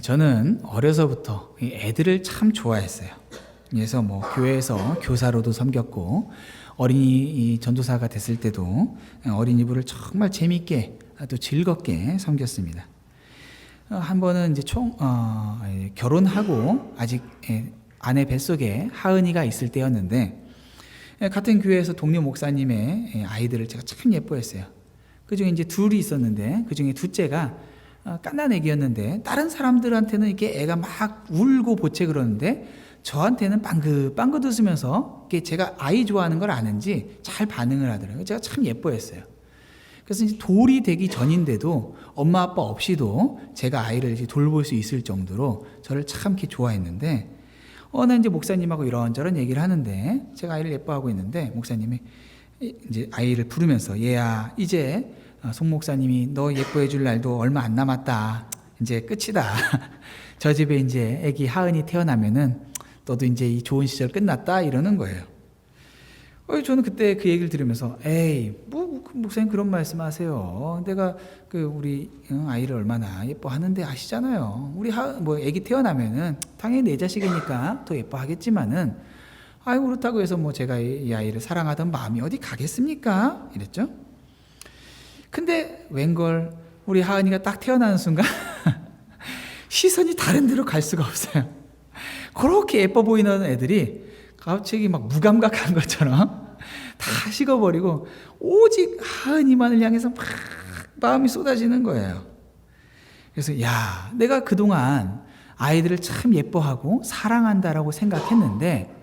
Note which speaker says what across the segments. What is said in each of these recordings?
Speaker 1: 저는 어려서부터 이 애들을 참 좋아했어요. 그래서 뭐 교회에서 교사로도 섬겼고 어린이 이 전도사가 됐을 때도 어린이부를 정말 재밌게 또 즐겁게 섬겼습니다. 한 번은 이제 결혼하고 아직 아내 뱃속에 하은이가 있을 때였는데 같은 교회에서 동료 목사님의 아이들을 제가 참 예뻐했어요. 그중에 이제 둘이 있었는데 그중에 둘째가 갓난 애기였는데 다른 사람들한테는 이렇게 애가 막 울고 보채 그러는데 저한테는 빵긋빵긋 웃으면서 이게 제가 아이 좋아하는 걸 아는지 잘 반응을 하더라고요. 제가 참 예뻐했어요. 그래서 이제 돌이 되기 전인데도 엄마 아빠 없이도 제가 아이를 이제 돌볼 수 있을 정도로 저를 참 이렇게 좋아했는데 어느 이제 목사님하고 이런저런 얘기를 하는데 제가 아이를 예뻐하고 있는데 목사님이 이제 아이를 부르면서 얘야 이제 송 목사님이 너 예뻐해 줄 날도 얼마 안 남았다. 이제 끝이다. 저 집에 이제 애기 하은이 태어나면은 너도 이제 이 좋은 시절 끝났다 이러는 거예요. 저는 그때 그 얘기를 들으면서 에이 뭐 목사님 그런 말씀하세요. 내가 우리 아이를 얼마나 예뻐하는데 아시잖아요. 우리 뭐 애기 태어나면은 당연히 내 자식이니까 더 예뻐하겠지만은 아이고 그렇다고 해서 뭐 제가 이 아이를 사랑하던 마음이 어디 가겠습니까? 이랬죠. 근데 웬걸 우리 하은이가 딱 태어나는 순간 시선이 다른 데로 갈 수가 없어요. 그렇게 예뻐 보이는 애들이 갑자기 막 무감각한 것처럼 다 식어버리고 오직 하은이만을 향해서 막 마음이 쏟아지는 거예요. 그래서 야, 내가 그동안 아이들을 참 예뻐하고 사랑한다라고 생각했는데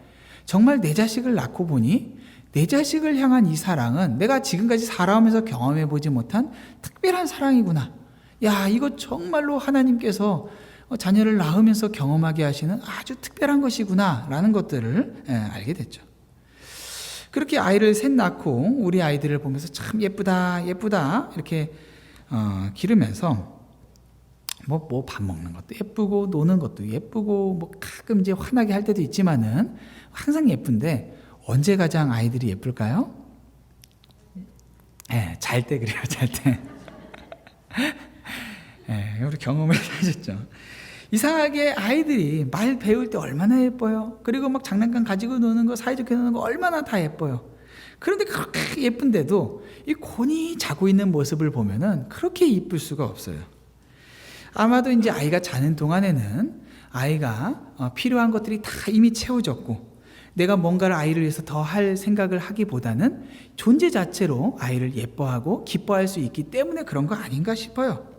Speaker 1: 정말 내 자식을 낳고 보니 내 자식을 향한 이 사랑은 내가 지금까지 살아오면서 경험해보지 못한 특별한 사랑이구나. 야, 이거 정말로 하나님께서 자녀를 낳으면서 경험하게 하시는 아주 특별한 것이구나 라는 것들을 알게 됐죠. 그렇게 아이를 셋 낳고 우리 아이들을 보면서 참 예쁘다 예쁘다 이렇게 기르면서 뭐 밥 먹는 것도 예쁘고 노는 것도 예쁘고 뭐 가끔 이제 화나게 할 때도 있지만은 항상 예쁜데 언제 가장 아이들이 예쁠까요? 잘 때 그래요. 잘 때. 우리 경험을 하셨죠. 이상하게 아이들이 말 배울 때 얼마나 예뻐요. 그리고 막 장난감 가지고 노는 거 사이좋게 노는 거 얼마나 다 예뻐요. 그런데 그렇게 예쁜데도 이 곤히 자고 있는 모습을 보면은 그렇게 이쁠 수가 없어요. 아마도 이제 아이가 자는 동안에는 아이가 필요한 것들이 다 이미 채워졌고 내가 뭔가를 아이를 위해서 더 할 생각을 하기보다는 존재 자체로 아이를 예뻐하고 기뻐할 수 있기 때문에 그런 거 아닌가 싶어요.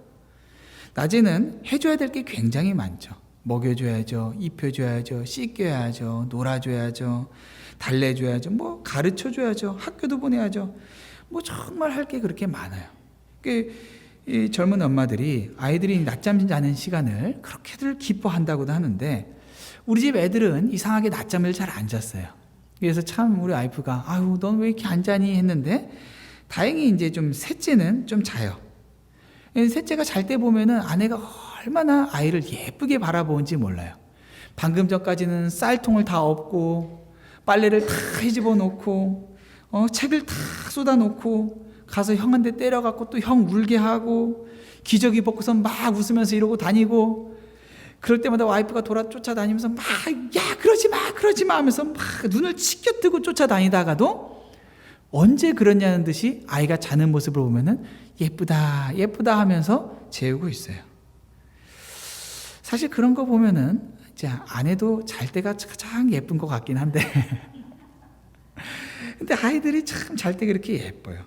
Speaker 1: 낮에는 해줘야 될 게 굉장히 많죠. 먹여줘야죠, 입혀줘야죠, 씻겨야죠, 놀아줘야죠, 달래줘야죠, 뭐 가르쳐줘야죠, 학교도 보내야죠. 뭐 정말 할 게 그렇게 많아요. 이 젊은 엄마들이 아이들이 낮잠 자는 시간을 그렇게들 기뻐한다고도 하는데 우리 집 애들은 이상하게 낮잠을 잘 안 잤어요. 그래서 참 우리 와이프가 아유 넌 왜 이렇게 안 자니 했는데 다행히 이제 좀 셋째는 좀 자요. 셋째가 잘 때 보면은 아내가 얼마나 아이를 예쁘게 바라보는지 몰라요. 방금 전까지는 쌀통을 다 엎고 빨래를 다 헤집어 놓고 책을 다 쏟아 놓고 가서 형한테 때려갖고 또 형 울게 하고 기저귀 벗고서 막 웃으면서 이러고 다니고 그럴 때마다 와이프가 돌아 쫓아다니면서 막 야 그러지 마 하면서 막 눈을 치켜뜨고 쫓아다니다가도 언제 그러냐는 듯이 아이가 자는 모습을 보면은 예쁘다 예쁘다 하면서 재우고 있어요. 사실 그런 거 보면은 이제 아내도 잘 때가 가장 예쁜 것 같긴 한데 근데 아이들이 참 잘 때 그렇게 예뻐요.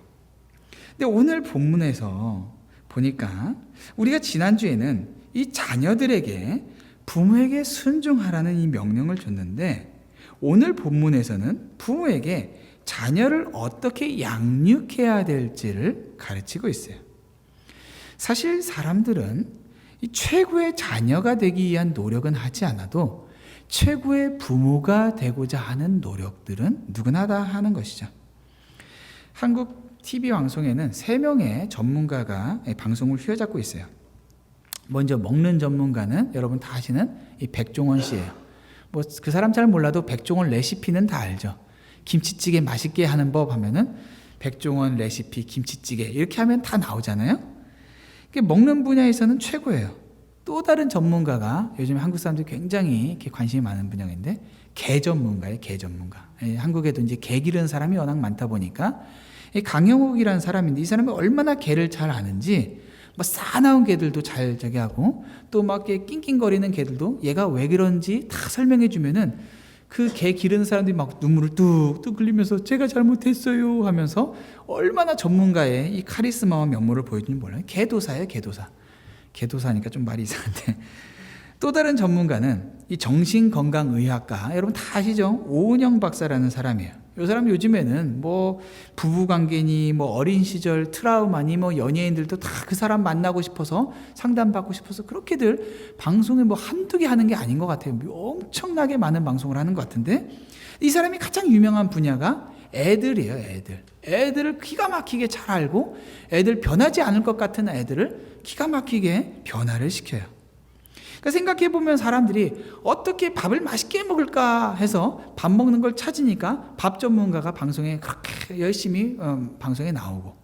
Speaker 1: 근데 오늘 본문에서 보니까 우리가 지난주에는 이 자녀들에게 부모에게 순종하라는 이 명령을 줬는데 오늘 본문에서는 부모에게 자녀를 어떻게 양육해야 될지를 가르치고 있어요. 사실 사람들은 이 최고의 자녀가 되기 위한 노력은 하지 않아도 최고의 부모가 되고자 하는 노력들은 누구나 다 하는 것이죠. 한국 TV 방송에는 3명의 전문가가 방송을 휘어잡고 있어요. 먼저 먹는 전문가는 여러분 다 아시는 이 백종원 씨예요. 뭐 그 사람 잘 몰라도 백종원 레시피는 다 알죠. 김치찌개 맛있게 하는 법 하면은 백종원 레시피 김치찌개 이렇게 하면 다 나오잖아요. 먹는 분야에서는 최고예요. 또 다른 전문가가 요즘 한국 사람들이 굉장히 이렇게 관심이 많은 분야인데 개 전문가예요. 개 전문가. 한국에도 이제 개 기르는 사람이 워낙 많다 보니까 강영욱이라는 사람인데 이 사람이 얼마나 개를 잘 아는지 뭐 싸나운 개들도 잘 저기 하고 또 막 낑낑거리는 개들도 얘가 왜 그런지 다 설명해 주면은 그 개 기르는 사람들이 막 눈물을 뚝뚝 흘리면서 제가 잘못했어요 하면서 얼마나 전문가의 이 카리스마와 면모를 보여주는지 몰라요. 개도사예요, 개도사. 개도사니까 좀 말이 이상한데 또 다른 전문가는 이 정신건강의학과, 여러분 다 아시죠? 오은영 박사라는 사람이에요. 이 사람 요즘에는 뭐 부부관계니 뭐 어린 시절 트라우마니 뭐 연예인들도 다 그 사람 만나고 싶어서 상담받고 싶어서 그렇게들 방송에 뭐 한두 개 하는 게 아닌 것 같아요. 엄청나게 많은 방송을 하는 것 같은데 이 사람이 가장 유명한 분야가 애들이에요. 애들을 기가 막히게 잘 알고 애들 변하지 않을 것 같은 애들을 기가 막히게 변화를 시켜요. 그러니까 생각해보면 사람들이 어떻게 밥을 맛있게 먹을까 해서 밥 먹는 걸 찾으니까 밥 전문가가 방송에 그렇게 열심히 방송에 나오고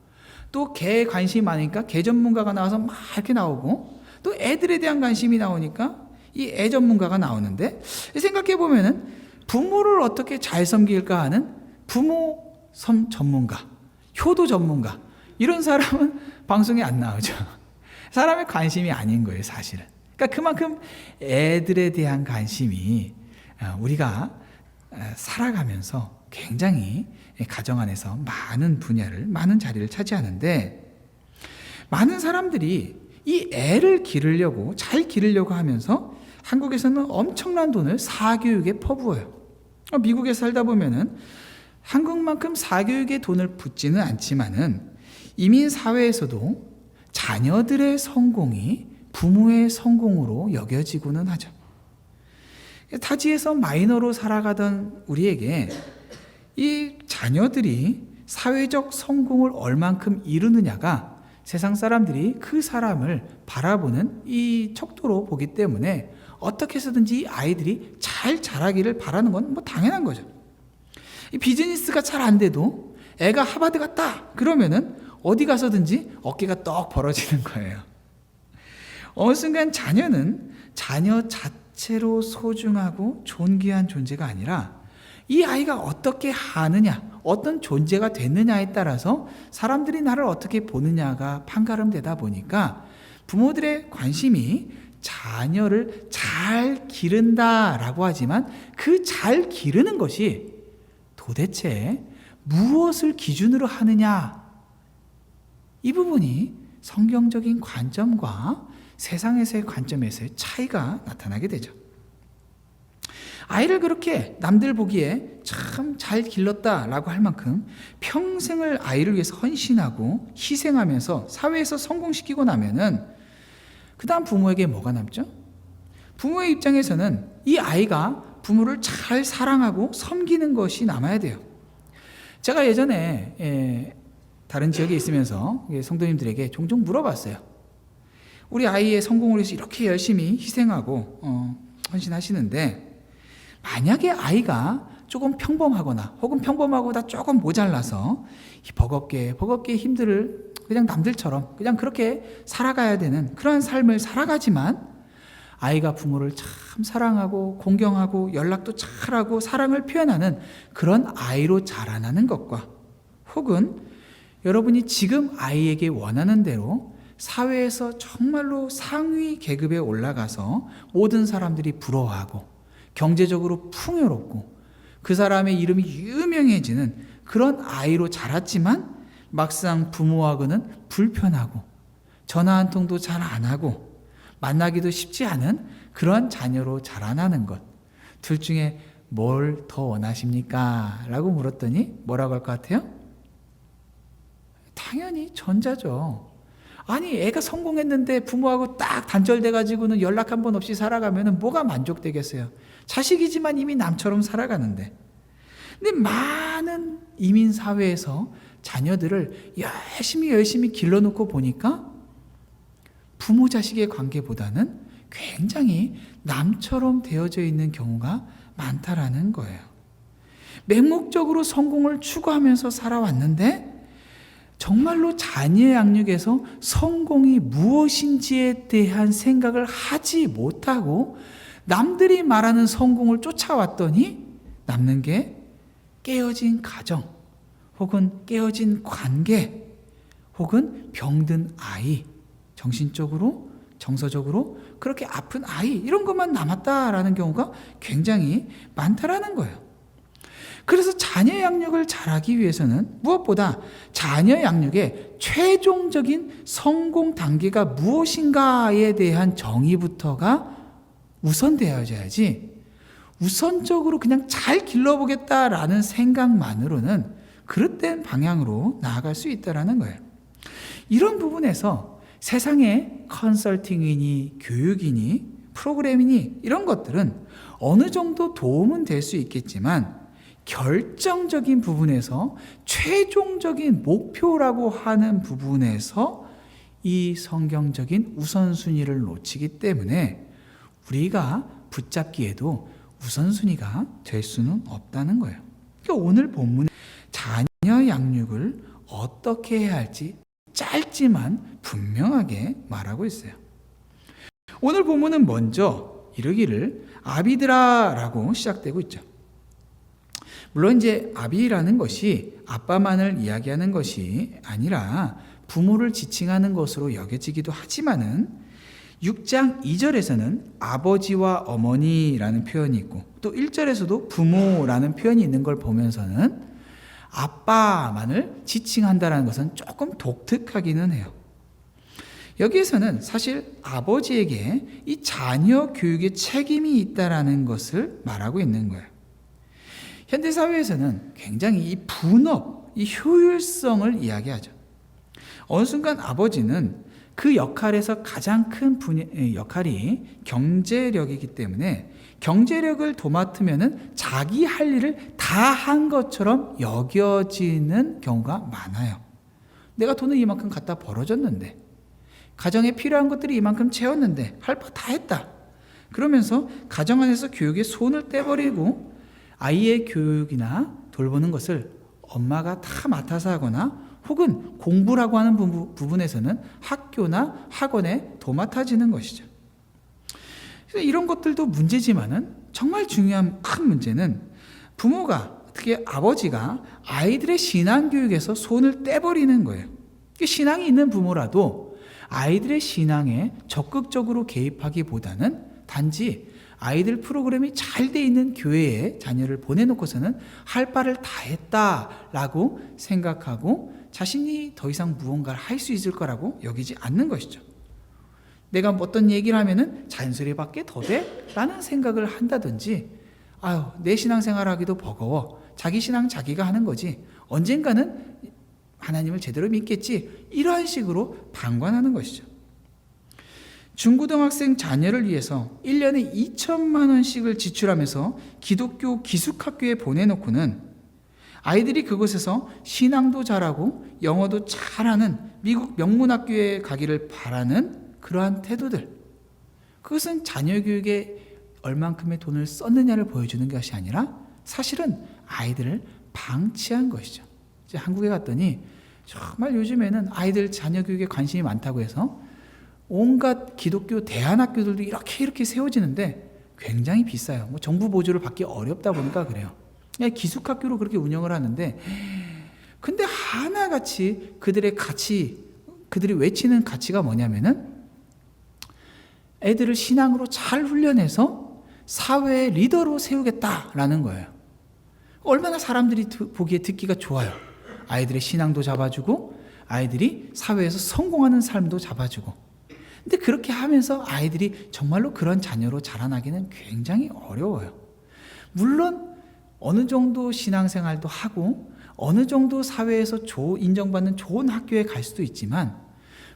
Speaker 1: 또 개에 관심이 많으니까 개 전문가가 나와서 막 이렇게 나오고 또 애들에 대한 관심이 나오니까 이 애 전문가가 나오는데 생각해보면은 부모를 어떻게 잘 섬길까 하는 부모 전문가, 효도 전문가 이런 사람은 방송에 안 나오죠. 사람의 관심이 아닌 거예요, 사실은. 그러니까 그만큼 애들에 대한 관심이 우리가 살아가면서 굉장히 가정 안에서 많은 분야를, 많은 자리를 차지하는데 많은 사람들이 이 애를 기르려고, 잘 기르려고 하면서 한국에서는 엄청난 돈을 사교육에 퍼부어요. 미국에 살다 보면은 한국만큼 사교육에 돈을 붓지는 않지만은 이민 사회에서도 자녀들의 성공이 부모의 성공으로 여겨지고는 하죠. 타지에서 마이너로 살아가던 우리에게 이 자녀들이 사회적 성공을 얼만큼 이루느냐가 세상 사람들이 그 사람을 바라보는 이 척도로 보기 때문에 어떻게 해서든지 이 아이들이 잘 자라기를 바라는 건 뭐 당연한 거죠. 이 비즈니스가 잘 안 돼도 애가 하버드 갔다 그러면은 어디 가서든지 어깨가 떡 벌어지는 거예요. 어느 순간 자녀는 자녀 자체로 소중하고 존귀한 존재가 아니라 이 아이가 어떻게 하느냐, 어떤 존재가 됐느냐에 따라서 사람들이 나를 어떻게 보느냐가 판가름되다 보니까 부모들의 관심이 자녀를 잘 기른다라고 하지만 그 잘 기르는 것이 도대체 무엇을 기준으로 하느냐, 이 부분이 성경적인 관점과 세상에서의 관점에서의 차이가 나타나게 되죠. 아이를 그렇게 남들 보기에 참 잘 길렀다라고 할 만큼 평생을 아이를 위해서 헌신하고 희생하면서 사회에서 성공시키고 나면은 그 다음 부모에게 뭐가 남죠? 부모의 입장에서는 이 아이가 부모를 잘 사랑하고 섬기는 것이 남아야 돼요. 제가 예전에 다른 지역에 있으면서 성도님들에게 종종 물어봤어요. 우리 아이의 성공을 위해서 이렇게 열심히 희생하고 헌신하시는데 만약에 아이가 조금 평범하거나 혹은 평범하고보다 조금 모자라서 버겁게 힘들을 그냥 남들처럼 그냥 그렇게 살아가야 되는 그런 삶을 살아가지만 아이가 부모를 참 사랑하고 공경하고 연락도 잘하고 사랑을 표현하는 그런 아이로 자라나는 것과 혹은 여러분이 지금 아이에게 원하는 대로 사회에서 정말로 상위 계급에 올라가서 모든 사람들이 부러워하고 경제적으로 풍요롭고 그 사람의 이름이 유명해지는 그런 아이로 자랐지만 막상 부모하고는 불편하고 전화 한 통도 잘 안 하고 만나기도 쉽지 않은 그런 자녀로 자라나는 것, 둘 중에 뭘 더 원하십니까? 라고 물었더니 뭐라고 할 것 같아요? 당연히 전자죠. 아니 애가 성공했는데 부모하고 딱 단절돼가지고는 연락 한 번 없이 살아가면 뭐가 만족되겠어요. 자식이지만 이미 남처럼 살아가는데. 근데 많은 이민 사회에서 자녀들을 열심히 길러놓고 보니까 부모 자식의 관계보다는 굉장히 남처럼 되어져 있는 경우가 많다라는 거예요. 맹목적으로 성공을 추구하면서 살아왔는데 정말로 자녀 양육에서 성공이 무엇인지에 대한 생각을 하지 못하고 남들이 말하는 성공을 쫓아왔더니 남는 게 깨어진 가정, 혹은 깨어진 관계, 혹은 병든 아이, 정신적으로, 정서적으로 그렇게 아픈 아이, 이런 것만 남았다라는 경우가 굉장히 많다라는 거예요. 그래서 자녀 양육을 잘하기 위해서는 무엇보다 자녀 양육의 최종적인 성공 단계가 무엇인가에 대한 정의부터가 우선되어야지, 우선적으로 그냥 잘 길러보겠다라는 생각만으로는 그릇된 방향으로 나아갈 수 있다는 거예요. 이런 부분에서 세상의 컨설팅이니 교육이니 프로그램이니 이런 것들은 어느 정도 도움은 될 수 있겠지만 결정적인 부분에서 최종적인 목표라고 하는 부분에서 이 성경적인 우선순위를 놓치기 때문에 우리가 붙잡기에도 우선순위가 될 수는 없다는 거예요. 그러니까 오늘 본문에 자녀 양육을 어떻게 해야 할지 짧지만 분명하게 말하고 있어요. 오늘 본문은 먼저 이르기를 아비들아라고 시작되고 있죠. 물론 이제 아비라는 것이 아빠만을 이야기하는 것이 아니라 부모를 지칭하는 것으로 여겨지기도 하지만은 6장 2절에서는 아버지와 어머니라는 표현이 있고 또 1절에서도 부모라는 표현이 있는 걸 보면서는 아빠만을 지칭한다는 것은 조금 독특하기는 해요. 여기에서는 사실 아버지에게 이 자녀 교육의 책임이 있다는 것을 말하고 있는 거예요. 현대사회에서는 굉장히 이 분업, 이 효율성을 이야기하죠. 어느 순간 아버지는 그 역할에서 가장 큰 역할이 경제력이기 때문에 경제력을 도맡으면 자기 할 일을 다 한 것처럼 여겨지는 경우가 많아요. 내가 돈을 이만큼 갖다 벌어줬는데, 가정에 필요한 것들이 이만큼 채웠는데 할 바 다 했다. 그러면서 가정 안에서 교육에 손을 떼버리고 아이의 교육이나 돌보는 것을 엄마가 다 맡아서 하거나 혹은 공부라고 하는 부분에서는 학교나 학원에 도맡아지는 것이죠. 그래서 이런 것들도 문제지만은 정말 중요한 큰 문제는 부모가, 특히 아버지가 아이들의 신앙교육에서 손을 떼버리는 거예요. 신앙이 있는 부모라도 아이들의 신앙에 적극적으로 개입하기보다는 단지 아이들 프로그램이 잘 돼 있는 교회에 자녀를 보내놓고서는 할 바를 다 했다라고 생각하고 자신이 더 이상 무언가를 할 수 있을 거라고 여기지 않는 것이죠. 내가 어떤 얘기를 하면은 잔소리밖에 더 돼? 라는 생각을 한다든지, 아유, 내 신앙생활 하기도 버거워. 자기 신앙 자기가 하는 거지. 언젠가는 하나님을 제대로 믿겠지. 이러한 식으로 방관하는 것이죠. 중고등학생 자녀를 위해서 1년에 2천만 원씩을 지출하면서 기독교 기숙학교에 보내놓고는 아이들이 그곳에서 신앙도 잘하고 영어도 잘하는 미국 명문학교에 가기를 바라는 그러한 태도들, 그것은 자녀 교육에 얼만큼의 돈을 썼느냐를 보여주는 것이 아니라 사실은 아이들을 방치한 것이죠. 이제 한국에 갔더니 정말 요즘에는 아이들 자녀 교육에 관심이 많다고 해서 온갖 기독교 대안학교들도 이렇게 세워지는데 굉장히 비싸요. 뭐 정부 보조를 받기 어렵다 보니까 그래요. 그냥 기숙학교로 그렇게 운영을 하는데, 근데 하나같이 그들의 가치, 그들이 외치는 가치가 뭐냐면은 애들을 신앙으로 잘 훈련해서 사회의 리더로 세우겠다라는 거예요. 얼마나 사람들이 보기에 듣기가 좋아요. 아이들의 신앙도 잡아주고 아이들이 사회에서 성공하는 삶도 잡아주고. 근데 그렇게 하면서 아이들이 정말로 그런 자녀로 자라나기는 굉장히 어려워요. 물론 어느 정도 신앙생활도 하고 어느 정도 사회에서 인정받는 좋은 학교에 갈 수도 있지만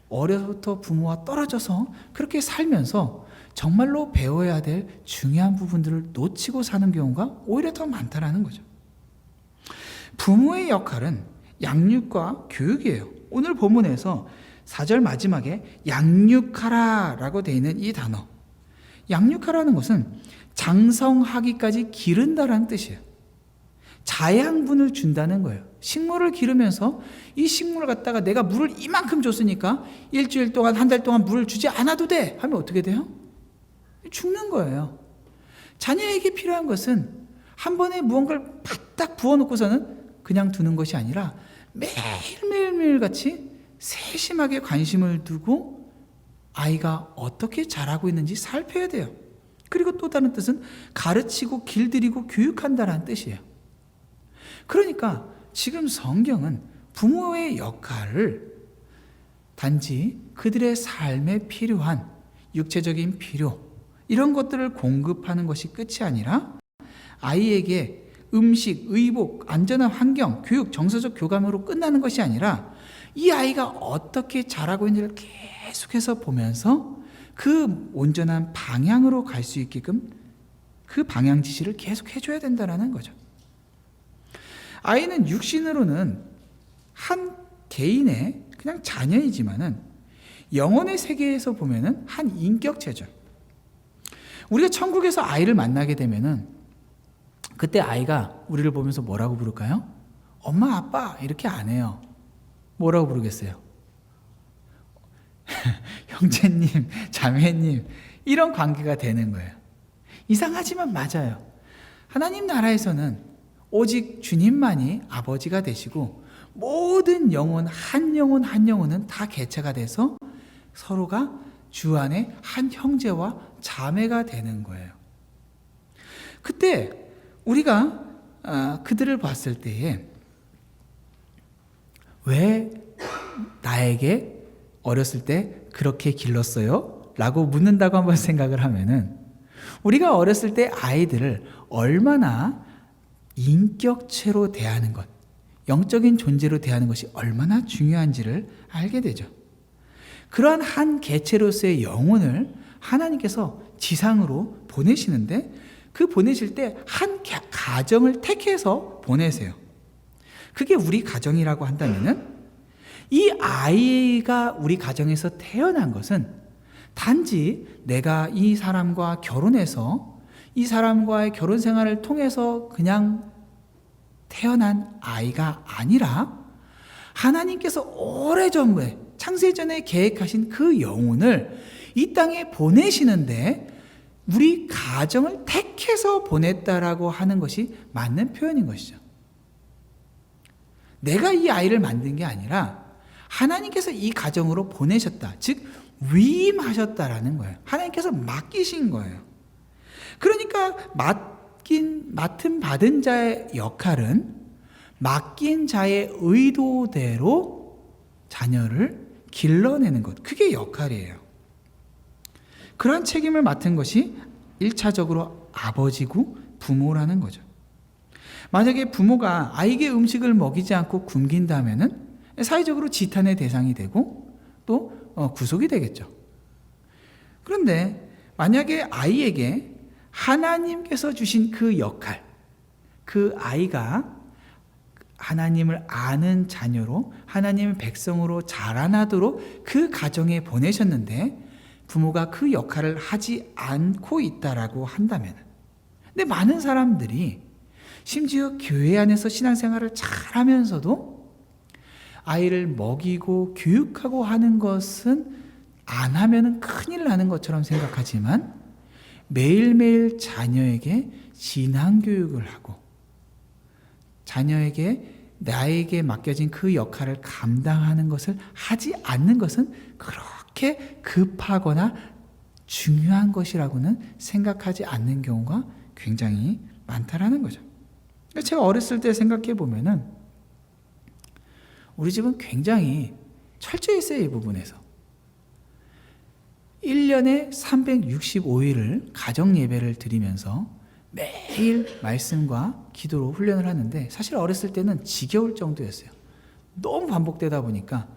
Speaker 1: 어려서부터 부모와 떨어져서 그렇게 살면서 정말로 배워야 될 중요한 부분들을 놓치고 사는 경우가 오히려 더 많다는 거죠. 부모의 역할은 양육과 교육이에요. 오늘 본문에서 4절 마지막에 양육하라 라고 되어 있는 이 단어, 양육하라는 것은 장성하기까지 기른다라는 뜻이에요. 자양분을 준다는 거예요. 식물을 기르면서 이 식물을 갖다가 내가 물을 이만큼 줬으니까 일주일 동안, 한 달 동안 물을 주지 않아도 돼 하면 어떻게 돼요? 죽는 거예요. 자녀에게 필요한 것은 한 번에 무언가를 팍딱 부어놓고서는 그냥 두는 것이 아니라 매일매일 같이 세심하게 관심을 두고 아이가 어떻게 자라고 있는지 살펴야 돼요. 그리고 또 다른 뜻은 가르치고 길들이고 교육한다라는 뜻이에요. 그러니까 지금 성경은 부모의 역할을 단지 그들의 삶에 필요한 육체적인 필요, 이런 것들을 공급하는 것이 끝이 아니라 아이에게 음식, 의복, 안전한 환경, 교육, 정서적 교감으로 끝나는 것이 아니라 이 아이가 어떻게 자라고 있는지를 계속해서 보면서 그 온전한 방향으로 갈 수 있게끔 그 방향 지시를 계속 해줘야 된다는 거죠. 아이는 육신으로는 한 개인의 그냥 자녀이지만은 영혼의 세계에서 보면은 한 인격체죠. 우리가 천국에서 아이를 만나게 되면은 그때 아이가 우리를 보면서 뭐라고 부를까요? 엄마, 아빠 이렇게 안 해요. 뭐라고 부르겠어요? 형제님, 자매님, 이런 관계가 되는 거예요. 이상하지만 맞아요. 하나님 나라에서는 오직 주님만이 아버지가 되시고 모든 영혼, 한 영혼은 다 개체가 돼서 서로가 주 안에 한 형제와 자매가 되는 거예요. 그때 우리가 그들을 봤을 때에 왜 나에게 어렸을 때 그렇게 길렀어요? 라고 묻는다고 한번 생각을 하면은 우리가 어렸을 때 아이들을 얼마나 인격체로 대하는 것, 영적인 존재로 대하는 것이 얼마나 중요한지를 알게 되죠. 그러한 한 개체로서의 영혼을 하나님께서 지상으로 보내시는데 그 보내실 때 한 가정을 택해서 보내세요. 그게 우리 가정이라고 한다면은 이 아이가 우리 가정에서 태어난 것은 단지 내가 이 사람과 결혼해서 이 사람과의 결혼 생활을 통해서 그냥 태어난 아이가 아니라 하나님께서 오래전에 창세전에 계획하신 그 영혼을 이 땅에 보내시는데 우리 가정을 택해서 보냈다라고 하는 것이 맞는 표현인 것이죠. 내가 이 아이를 만든 게 아니라 하나님께서 이 가정으로 보내셨다. 즉 위임하셨다라는 거예요. 하나님께서 맡기신 거예요. 그러니까 맡은 받은 자의 역할은 맡긴 자의 의도대로 자녀를 길러내는 것. 그게 역할이에요. 그러한 책임을 맡은 것이 1차적으로 아버지고 부모라는 거죠. 만약에 부모가 아이에게 음식을 먹이지 않고 굶긴다면은 사회적으로 지탄의 대상이 되고 또 구속이 되겠죠. 그런데 만약에 아이에게 하나님께서 주신 그 역할, 그 아이가 하나님을 아는 자녀로 하나님의 백성으로 자라나도록 그 가정에 보내셨는데 부모가 그 역할을 하지 않고 있다라고 한다면, 근데 많은 사람들이 심지어 교회 안에서 신앙생활을 잘하면서도 아이를 먹이고 교육하고 하는 것은 안 하면은 큰일 나는 것처럼 생각하지만 매일매일 자녀에게 신앙교육을 하고 자녀에게 나에게 맡겨진 그 역할을 감당하는 것을 하지 않는 것은 그렇게 급하거나 중요한 것이라고는 생각하지 않는 경우가 굉장히 많다라는 거죠. 제가 어렸을 때 생각해 보면은 우리 집은 굉장히 철저했어요. 이 부분에서 1년에 365일을 가정 예배를 드리면서 매일 말씀과 기도로 훈련을 하는데 사실 어렸을 때는 지겨울 정도였어요. 너무 반복되다 보니까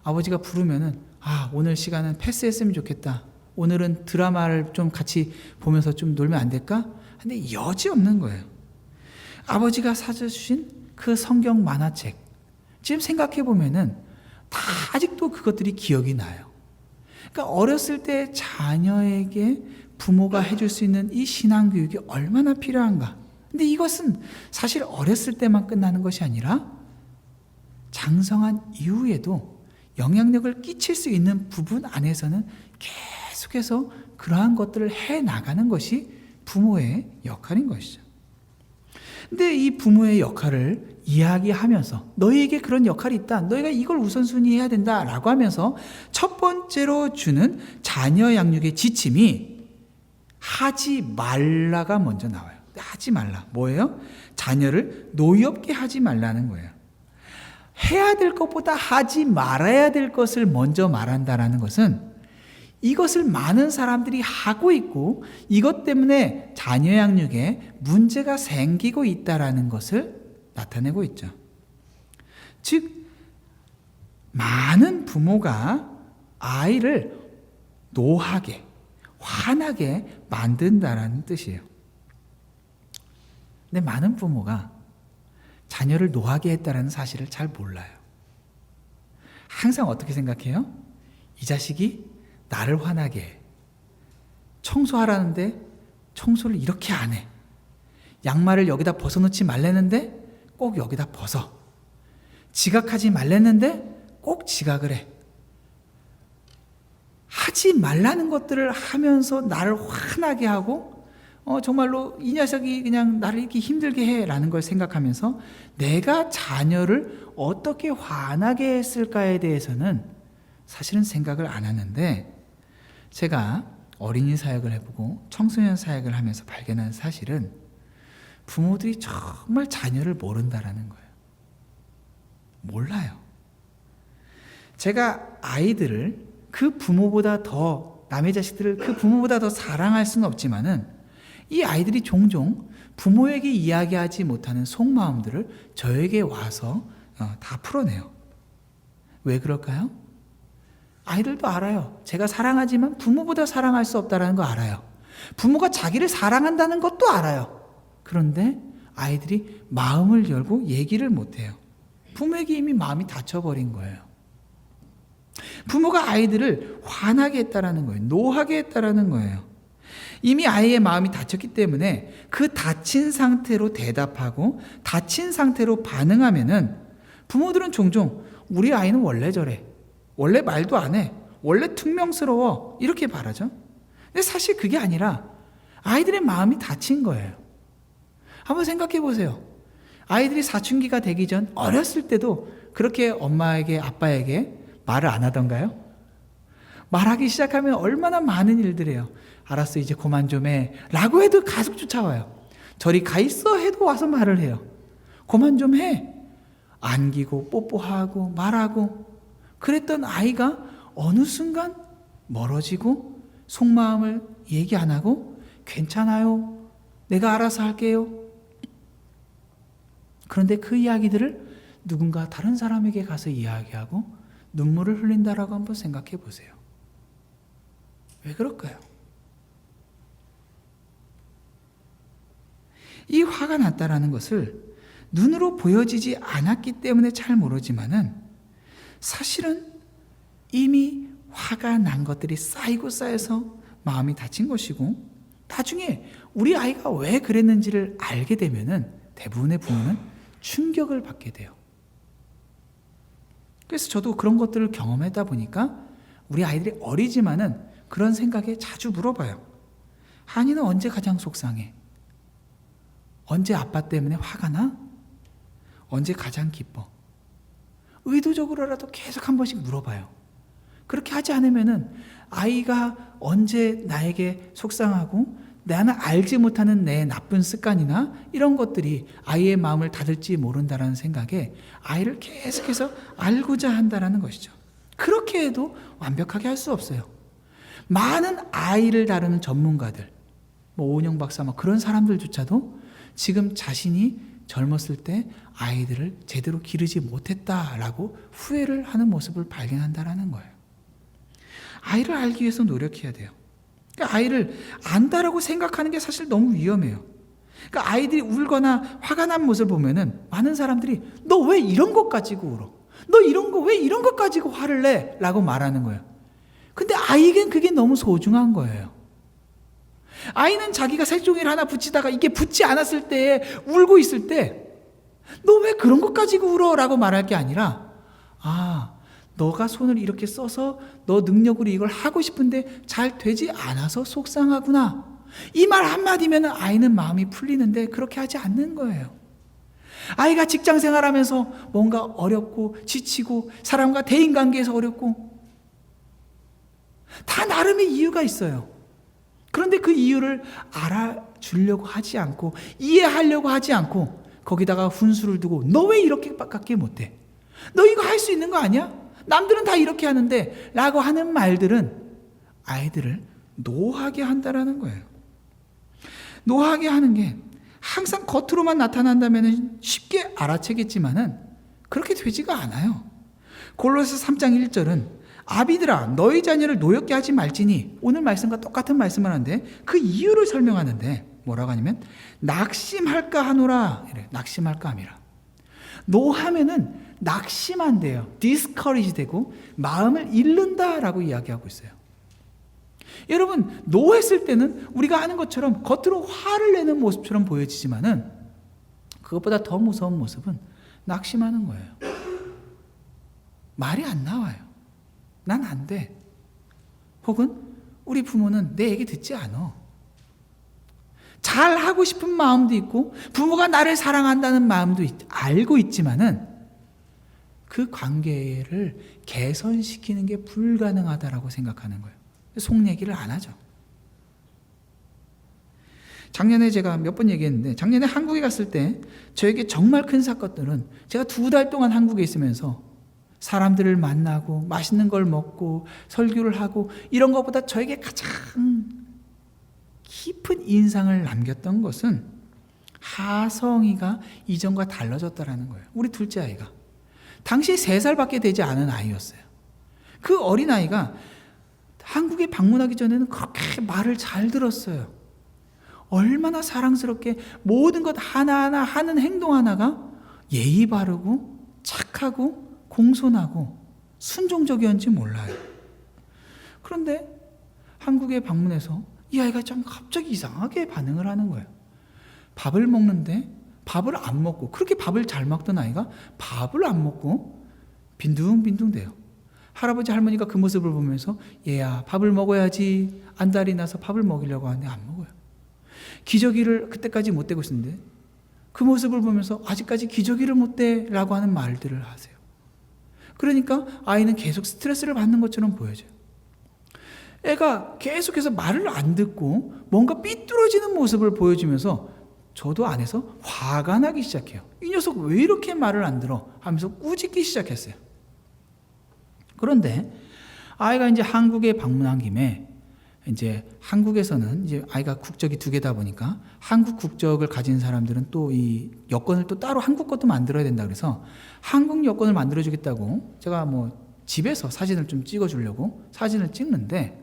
Speaker 1: 아버지가 부르면은 오늘 시간은 패스했으면 좋겠다. 오늘은 드라마를 좀 같이 보면서 좀 놀면 안 될까? 근데 여지없는 거예요. 아버지가 사주신 그 성경 만화책 지금 생각해 보면은 다 아직도 그것들이 기억이 나요. 그러니까 어렸을 때 자녀에게 부모가 해줄 수 있는 이 신앙교육이 얼마나 필요한가 근데 이것은 사실 어렸을 때만 끝나는 것이 아니라 장성한 이후에도 영향력을 끼칠 수 있는 부분 안에서는 계속해서 그러한 것들을 해나가는 것이 부모의 역할인 것이죠. 근데 이 부모의 역할을 이야기하면서 너희에게 그런 역할이 있다. 너희가 이걸 우선순위 해야 된다. 라고 하면서 첫 번째로 주는 자녀 양육의 지침이 하지 말라가 먼저 나와요. 하지 말라. 뭐예요? 자녀를 노엽게 하지 말라는 거예요. 해야 될 것보다 하지 말아야 될 것을 먼저 말한다라는 것은 이것을 많은 사람들이 하고 있고 이것 때문에 자녀 양육에 문제가 생기고 있다라는 것을 나타내고 있죠. 즉 많은 부모가 아이를 노하게, 화나게 만든다라는 뜻이에요. 근데 많은 부모가 자녀를 노하게 했다라는 사실을 잘 몰라요. 항상 어떻게 생각해요? 이 자식이 나를 화나게 해. 청소하라는데 청소를 이렇게 안 해. 양말을 여기다 벗어놓지 말랬는데 꼭 여기다 벗어. 지각하지 말랬는데 꼭 지각을 해. 하지 말라는 것들을 하면서 나를 화나게 하고 정말로 이 녀석이 그냥 나를 이렇게 힘들게 해라는 걸 생각하면서 내가 자녀를 어떻게 화나게 했을까에 대해서는 사실은 생각을 안 하는데 제가 어린이 사역을 해보고 청소년 사역을 하면서 발견한 사실은 부모들이 정말 자녀를 모른다라는 거예요. 몰라요. 제가 아이들을 그 부모보다 더 남의 자식들을 그 부모보다 더 사랑할 수는 없지만은 이 아이들이 종종 부모에게 이야기하지 못하는 속마음들을 저에게 와서 다 풀어내요. 왜 그럴까요? 아이들도 알아요. 제가 사랑하지만 부모보다 사랑할 수 없다는 거 알아요. 부모가 자기를 사랑한다는 것도 알아요. 그런데 아이들이 마음을 열고 얘기를 못해요. 부모에게 이미 마음이 닫혀버린 거예요. 부모가 아이들을 화나게 했다라는 거예요. 노하게 했다라는 거예요. 이미 아이의 마음이 닫혔기 때문에 그 닫힌 상태로 대답하고 닫힌 상태로 반응하면은 부모들은 종종 우리 아이는 원래 저래. 원래 말도 안 해. 원래 퉁명스러워. 이렇게 말하죠. 근데 사실 그게 아니라 아이들의 마음이 닫힌 거예요. 한번 생각해 보세요. 아이들이 사춘기가 되기 전 어렸을 때도 그렇게 엄마에게 아빠에게 말을 안 하던가요? 말하기 시작하면 얼마나 많은 일들이에요. 알았어 이제 그만 좀 해 라고 해도 가속 쫓아와요. 저리 가 있어 해도 와서 말을 해요. 그만 좀 해. 안기고 뽀뽀하고 말하고 그랬던 아이가 어느 순간 멀어지고 속마음을 얘기 안 하고 괜찮아요. 내가 알아서 할게요. 그런데 그 이야기들을 누군가 다른 사람에게 가서 이야기하고 눈물을 흘린다라고 한번 생각해 보세요. 왜 그럴까요? 이 화가 났다라는 것을 눈으로 보여지지 않았기 때문에 잘 모르지만은 사실은 이미 화가 난 것들이 쌓이고 쌓여서 마음이 다친 것이고 나중에 우리 아이가 왜 그랬는지를 알게 되면은 대부분의 부모는 충격을 받게 돼요. 그래서 저도 그런 것들을 경험하다 보니까 우리 아이들이 어리지만은 그런 생각에 자주 물어봐요. 한이는 언제 가장 속상해? 언제 아빠 때문에 화가 나? 언제 가장 기뻐? 의도적으로라도 계속 한 번씩 물어봐요. 그렇게 하지 않으면은 아이가 언제 나에게 속상하고 나는 알지 못하는 내 나쁜 습관이나 이런 것들이 아이의 마음을 닫을지 모른다라는 생각에 아이를 계속해서 알고자 한다라는 것이죠. 그렇게 해도 완벽하게 할 수 없어요. 많은 아이를 다루는 전문가들, 오은영 박사 그런 사람들조차도 지금 자신이 젊었을 때 아이들을 제대로 기르지 못했다라고 후회를 하는 모습을 발견한다라는 거예요. 아이를 알기 위해서 노력해야 돼요. 그러니까 아이를 안다라고 생각하는 게 사실 너무 위험해요. 그러니까 아이들이 울거나 화가 난 모습을 보면은 많은 사람들이 너 왜 이런 것 가지고 울어? 너 이런 거 왜 이런 것 가지고 화를 내? 라고 말하는 거예요. 근데 아이에겐 그게 너무 소중한 거예요. 아이는 자기가 색종이를 하나 붙이다가 이게 붙지 않았을 때 울고 있을 때 너 왜 그런 것 가지고 울어? 라고 말할 게 아니라 너가 손을 이렇게 써서 너 능력으로 이걸 하고 싶은데 잘 되지 않아서 속상하구나. 이 말 한마디면 아이는 마음이 풀리는데 그렇게 하지 않는 거예요. 아이가 직장 생활하면서 뭔가 어렵고 지치고 사람과 대인관계에서 어렵고 다 나름의 이유가 있어요. 그런데 그 이유를 알아주려고 하지 않고 이해하려고 하지 않고 거기다가 훈수를 두고 너 왜 이렇게밖에 못해? 너 이거 할 수 있는 거 아니야? 남들은 다 이렇게 하는데 라고 하는 말들은 아이들을 노하게 한다라는 거예요. 노하게 하는 게 항상 겉으로만 나타난다면 쉽게 알아채겠지만은 그렇게 되지가 않아요. 골로새 3장 1절은 아비들아 너희 자녀를 노엽게 하지 말지니 오늘 말씀과 똑같은 말씀을 하는데 그 이유를 설명하는데 뭐라고 하냐면 낙심할까 하노라. 이래. 낙심할까 함이라. 노하면은 낙심한대요. discourage 되고 마음을 잃는다라고 이야기하고 있어요. 여러분 노했을 때는 우리가 하는 것처럼 겉으로 화를 내는 모습처럼 보여지지만은 그것보다 더 무서운 모습은 낙심하는 거예요. 말이 안 나와요. 난 안 돼. 혹은 우리 부모는 내 얘기 듣지 않아. 잘하고 싶은 마음도 있고 부모가 나를 사랑한다는 마음도 알고 있지만은 그 관계를 개선시키는 게 불가능하다라고 생각하는 거예요. 속 얘기를 안 하죠. 작년에 제가 몇 번 얘기했는데 작년에 한국에 갔을 때 저에게 정말 큰 사건들은 제가 2달 동안 한국에 있으면서 사람들을 만나고 맛있는 걸 먹고 설교를 하고 이런 것보다 저에게 가장 깊은 인상을 남겼던 것은 하성이가 이전과 달라졌다라는 거예요. 우리 둘째 아이가. 당시에 3살밖에 되지 않은 아이였어요. 그 어린아이가 한국에 방문하기 전에는 그렇게 말을 잘 들었어요. 얼마나 사랑스럽게 모든 것 하나하나 하는 행동 하나가 예의 바르고 착하고 공손하고 순종적이었는지 몰라요. 그런데 한국에 방문해서 이 아이가 좀 갑자기 이상하게 반응을 하는 거예요. 밥을 먹는데 밥을 안 먹고 그렇게 밥을 잘 먹던 아이가 밥을 안 먹고 빈둥빈둥 대요. 할아버지 할머니가 그 모습을 보면서 얘야 밥을 먹어야지 안달이 나서 밥을 먹이려고 하는데 안 먹어요. 기저귀를 그때까지 못 대고 있었는데 그 모습을 보면서 아직까지 기저귀를 못 대라고 하는 말들을 하세요. 그러니까 아이는 계속 스트레스를 받는 것처럼 보여져요. 애가 계속해서 말을 안 듣고 뭔가 삐뚤어지는 모습을 보여주면서 저도 안에서 화가 나기 시작해요. 이 녀석 왜 이렇게 말을 안 들어? 하면서 꾸짖기 시작했어요. 그런데 아이가 이제 한국에 방문한 김에 이제 한국에서는 이제 아이가 국적이 2개다 보니까 한국 국적을 가진 사람들은 또 이 여권을 또 따로 한국 것도 만들어야 된다 그래서 한국 여권을 만들어 주겠다고 제가 뭐 집에서 사진을 좀 찍어 주려고 사진을 찍는데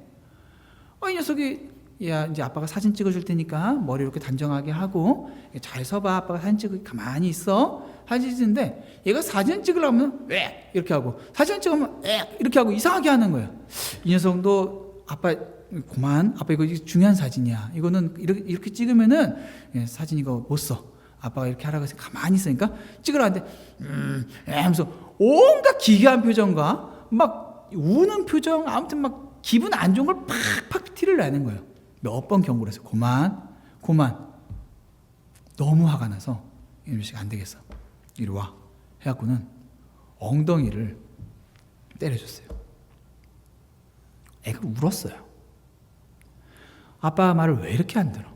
Speaker 1: 이 녀석이 야 이제 아빠가 사진 찍어 줄 테니까 머리 이렇게 단정하게 하고 잘 서봐 아빠가 사진 찍을 가만히 있어 사진 찍는데 얘가 사진 찍으려면 왜 이렇게 하고 사진 찍으면 이렇게 하고 이상하게 하는 거예요. 이 녀석도 아빠 그만 아빠 이거 중요한 사진이야 이거는 이렇게 찍으면은 사진 이거 못 써 아빠가 이렇게 하라고 해서 가만히 있으니까 찍으라 하는데 하면서 온갖 기괴한 표정과 막 우는 표정 아무튼 막 기분 안 좋은 걸 팍팍 티를 내는 거예요. 몇 번 경고를 했어요. 그만 너무 화가 나서 이놈식 안 되겠어 이리 와 해갖고는 엉덩이를 때려줬어요. 애가 울었어요. 아빠 말을 왜 이렇게 안 들어?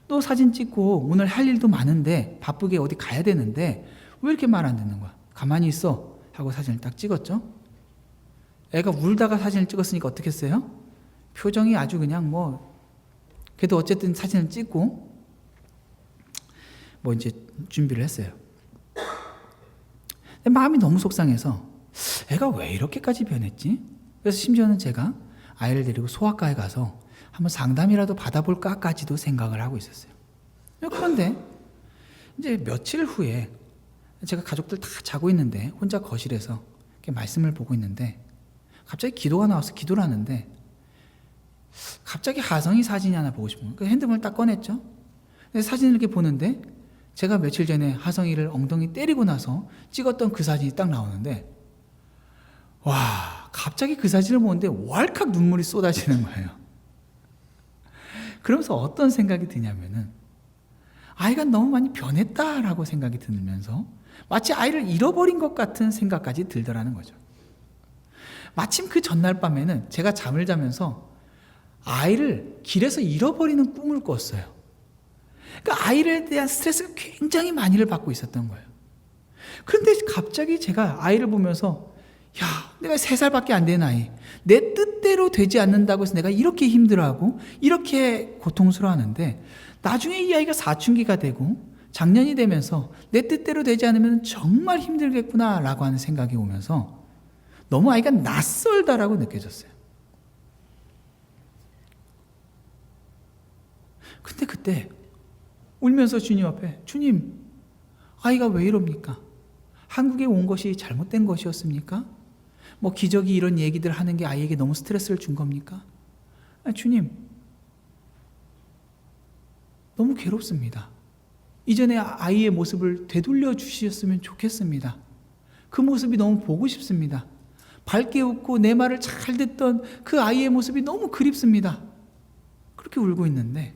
Speaker 1: 너 사진 찍고 오늘 할 일도 많은데 바쁘게 어디 가야 되는데 왜 이렇게 말 안 듣는 거야? 가만히 있어 하고 사진을 딱 찍었죠. 애가 울다가 사진을 찍었으니까 어떻게 했어요? 표정이 아주 그냥 뭐 그래도 어쨌든 사진을 찍고 뭐 이제 준비를 했어요. 마음이 너무 속상해서 애가 왜 이렇게까지 변했지? 그래서 심지어는 제가 아이를 데리고 소아과에 가서 한번 상담이라도 받아볼까까지도 생각을 하고 있었어요. 그런데 이제 며칠 후에 제가 가족들 다 자고 있는데 혼자 거실에서 이렇게 말씀을 보고 있는데 갑자기 기도가 나와서 기도를 하는데 갑자기 하성이 사진이 하나 보고 싶은 거예요. 그 핸드폰을 딱 꺼냈죠. 사진을 이렇게 보는데 제가 며칠 전에 하성이를 엉덩이 때리고 나서 찍었던 그 사진이 딱 나오는데, 와, 갑자기 그 사진을 보는데 왈칵 눈물이 쏟아지는 거예요. 그러면서 어떤 생각이 드냐면은, 아이가 너무 많이 변했다라고 생각이 들면서 마치 아이를 잃어버린 것 같은 생각까지 들더라는 거죠. 마침 그 전날 밤에는 제가 잠을 자면서 아이를 길에서 잃어버리는 꿈을 꿨어요. 그러니까 아이에 대한 스트레스가 굉장히 많이를 받고 있었던 거예요. 그런데 갑자기 제가 아이를 보면서, 야, 내가 3살밖에 안 된 아이, 내 뜻대로 되지 않는다고 해서 내가 이렇게 힘들어하고 이렇게 고통스러워하는데, 나중에 이 아이가 사춘기가 되고 작년이 되면서 내 뜻대로 되지 않으면 정말 힘들겠구나 라고 하는 생각이 오면서 너무 아이가 낯설다라고 느껴졌어요. 근데 그때 울면서 주님 앞에, 주님, 아이가 왜 이럽니까? 한국에 온 것이 잘못된 것이었습니까? 뭐 기저귀 이런 얘기들 하는 게 아이에게 너무 스트레스를 준 겁니까? 주님, 너무 괴롭습니다. 이전에 아이의 모습을 되돌려 주셨으면 좋겠습니다. 그 모습이 너무 보고 싶습니다. 밝게 웃고 내 말을 잘 듣던 그 아이의 모습이 너무 그립습니다. 그렇게 울고 있는데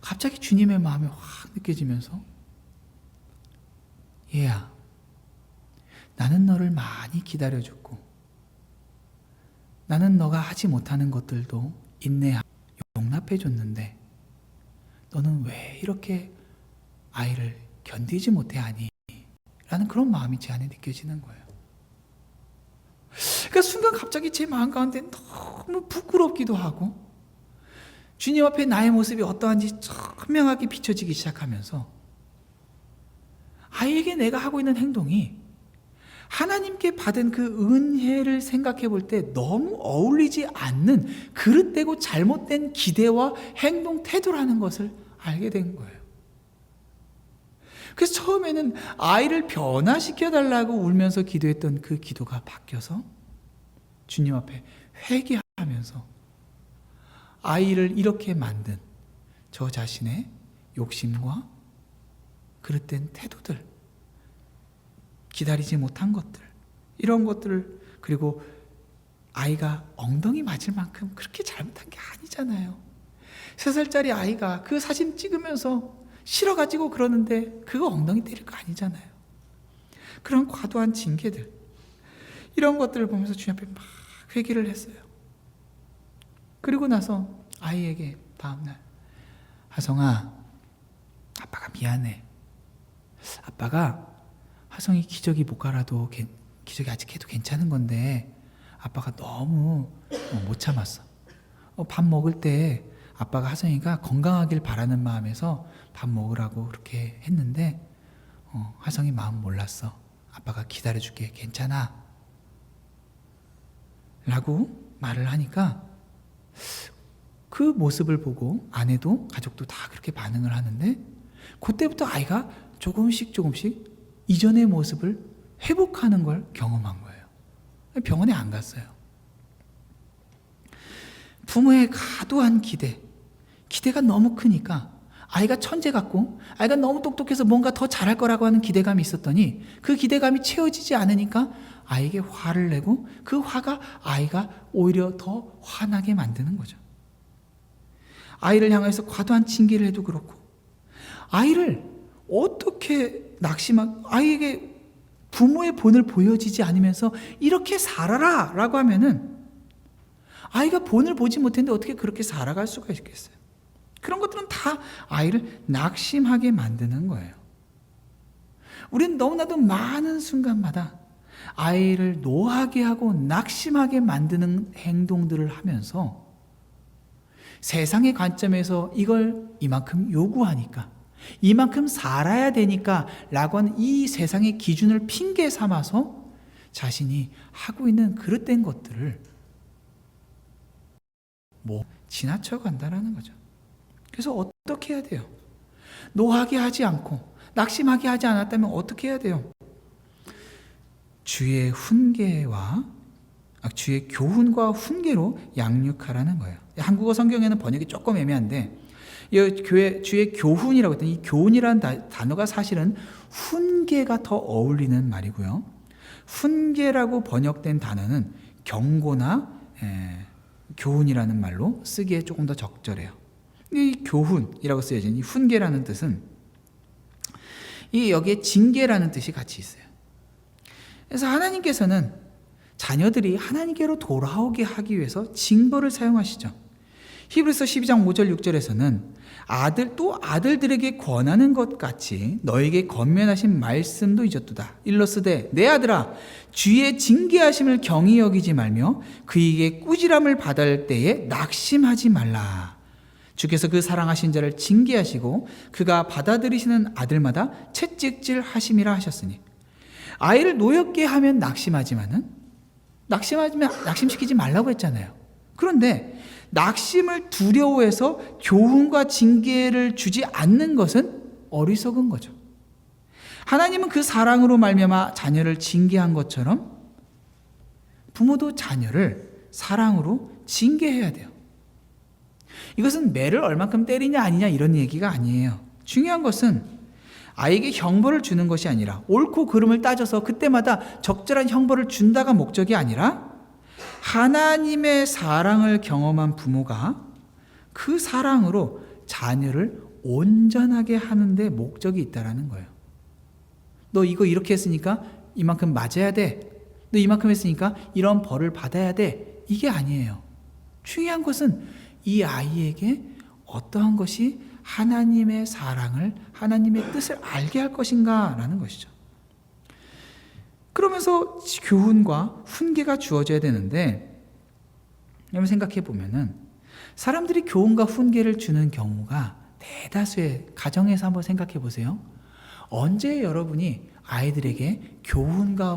Speaker 1: 갑자기 주님의 마음이 확 느껴지면서, 얘야, 나는 너를 많이 기다려줬고 나는 너가 하지 못하는 것들도 인내하고 용납해줬는데 너는 왜 이렇게 아이를 견디지 못해하니? 라는 그런 마음이 제 안에 느껴지는 거예요. 그러니까 순간 갑자기 제 마음 가운데 너무 부끄럽기도 하고 주님 앞에 나의 모습이 어떠한지 선명하게 비춰지기 시작하면서 아이에게 내가 하고 있는 행동이 하나님께 받은 그 은혜를 생각해 볼 때 너무 어울리지 않는 그릇되고 잘못된 기대와 행동 태도라는 것을 알게 된 거예요. 그래서 처음에는 아이를 변화시켜 달라고 울면서 기도했던 그 기도가 바뀌어서 주님 앞에 회개하면서 아이를 이렇게 만든 저 자신의 욕심과 그릇된 태도들, 기다리지 못한 것들, 이런 것들을, 그리고 아이가 엉덩이 맞을 만큼 그렇게 잘못한 게 아니잖아요. 3살짜리 아이가 그 사진 찍으면서 싫어가지고 그러는데 그거 엉덩이 때릴 거 아니잖아요. 그런 과도한 징계들, 이런 것들을 보면서 주님 앞에 막 회개를 했어요. 그리고 나서 아이에게 다음날, 하성아, 아빠가 미안해. 아빠가 하성이 기저귀 못 갈아도 기저귀 아직 해도 괜찮은 건데 아빠가 너무 못 참았어. 밥 먹을 때 아빠가 하성이가 건강하길 바라는 마음에서 밥 먹으라고 그렇게 했는데 하성이 마음 몰랐어. 아빠가 기다려줄게. 괜찮아? 라고 말을 하니까 그 모습을 보고 아내도 가족도 다 그렇게 반응을 하는데, 그때부터 아이가 조금씩 이전의 모습을 회복하는 걸 경험한 거예요. 병원에 안 갔어요. 부모의 과도한 기대가 너무 크니까 아이가 천재 같고 아이가 너무 똑똑해서 뭔가 더 잘할 거라고 하는 기대감이 있었더니 그 기대감이 채워지지 않으니까 아이에게 화를 내고 그 화가 아이가 오히려 더 화나게 만드는 거죠. 아이를 향해서 과도한 징계를 해도 그렇고, 아이를 어떻게 아이에게 부모의 본을 보여지지 않으면서 이렇게 살아라 라고 하면은 아이가 본을 보지 못했는데 어떻게 그렇게 살아갈 수가 있겠어요? 그런 것들은 다 아이를 낙심하게 만드는 거예요. 우리는 너무나도 많은 순간마다 아이를 노하게 하고 낙심하게 만드는 행동들을 하면서 세상의 관점에서 이걸 이만큼 요구하니까, 이만큼 살아야 되니까 라고 하는 이 세상의 기준을 핑계 삼아서 자신이 하고 있는 그릇된 것들을 지나쳐 간다라는 거죠. 그래서 어떻게 해야 돼요? 노하게 하지 않고 낙심하게 하지 않았다면 어떻게 해야 돼요? 주의 훈계와 주의 교훈과 훈계로 양육하라는 거예요. 한국어 성경에는 번역이 조금 애매한데 주의 교훈이라고 했더니 이 교훈이라는 단어가 사실은 훈계가 더 어울리는 말이고요. 훈계라고 번역된 단어는 경고나 교훈이라는 말로 쓰기에 조금 더 적절해요. 이 교훈이라고 쓰여진 이 훈계라는 뜻은 여기에 징계라는 뜻이 같이 있어요. 그래서 하나님께서는 자녀들이 하나님께로 돌아오게 하기 위해서 징벌을 사용하시죠. 히브리서 12장 5절 6절에서는 아들들에게 권하는 것 같이 너에게 권면하신 말씀도 잊었도다. 일러스되 내 아들아 주의 징계하심을 경히 여기지 말며 그에게 꾸지람을 받을 때에 낙심하지 말라. 주께서 그 사랑하신 자를 징계하시고 그가 받아들이시는 아들마다 채찍질 하심이라 하셨으니 아이를 노엽게 하면 낙심시키지 말라고 했잖아요. 그런데 낙심을 두려워해서 교훈과 징계를 주지 않는 것은 어리석은 거죠. 하나님은 그 사랑으로 말미암아 자녀를 징계한 것처럼 부모도 자녀를 사랑으로 징계해야 돼요. 이것은 매를 얼만큼 때리냐 아니냐 이런 얘기가 아니에요. 중요한 것은 아이에게 형벌을 주는 것이 아니라 옳고 그름을 따져서 그때마다 적절한 형벌을 준다가 목적이 아니라 하나님의 사랑을 경험한 부모가 그 사랑으로 자녀를 온전하게 하는 데 목적이 있다는 거예요. 너 이거 이렇게 했으니까 이만큼 맞아야 돼. 너 이만큼 했으니까 이런 벌을 받아야 돼. 이게 아니에요. 중요한 것은 이 아이에게 어떠한 것이 하나님의 사랑을, 하나님의 뜻을 알게 할 것인가라는 것이죠. 그러면서 교훈과 훈계가 주어져야 되는데, 여러분 생각해 보면은 사람들이 교훈과 훈계를 주는 경우가 대다수의 가정에서 한번 생각해 보세요. 언제 여러분이 아이들에게 교훈과